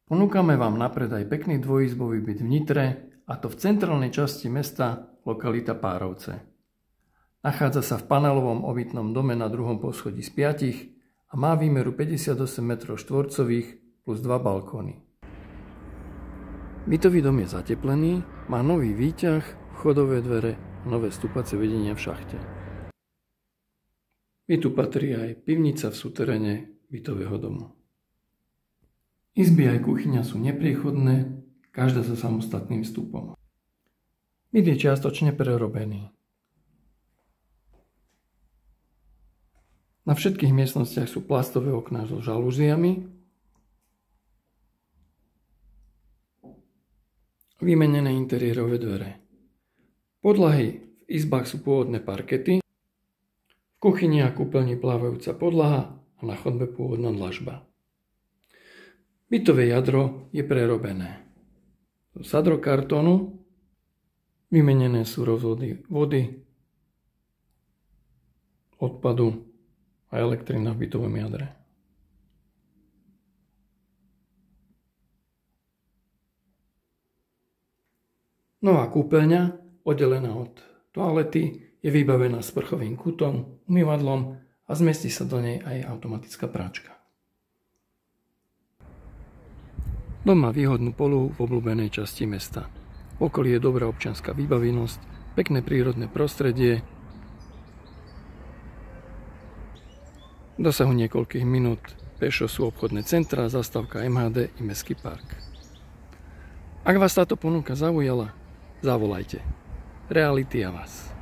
Ponúkame vám na predaj pekný dvojizbový byt v Nitre, a to v centrálnej časti mesta, lokalita Párovce. Nachádza sa v panelovom obytnom dome na druhom poschodí z 5 a má výmeru 58 m² plus 2 balkóny. Bytový dom je zateplený, má nový výťah, vchodové dvere a nové stúpacie vedenia v šachte. Bytu patrí aj pivnica v súteréne bytového domu. Izby aj kuchyňa sú nepriechodné, každá so samostatným vstupom. Byt je čiastočne prerobený. Na všetkých miestnostiach sú plastové okná so žalúziami, vymenené interiérové dvere. Podlahy v izbách sú pôvodné parkety, v kuchyni a kúpeľni plávajúca podlaha a na chodbe pôvodná dlažba. Bytové jadro je prerobené. Z sadrokartónu vymenené sú rozvody vody, odpadu a elektrina v bytovom jadre. Nová kúpeľňa, oddelená od toalety, je vybavená sprchovým kútom, umývadlom a zmestí sa do nej aj automatická práčka. Dom má výhodnú polohu v obľúbenej časti mesta. V okolí je dobrá občianska vybavenosť, pekné prírodné prostredie, v dosahu niekoľkých minút pešo sú obchodné centrá, zastávka MHD i mestský park. Ak vás táto ponuka zaujala, zavolajte. Reality a vás.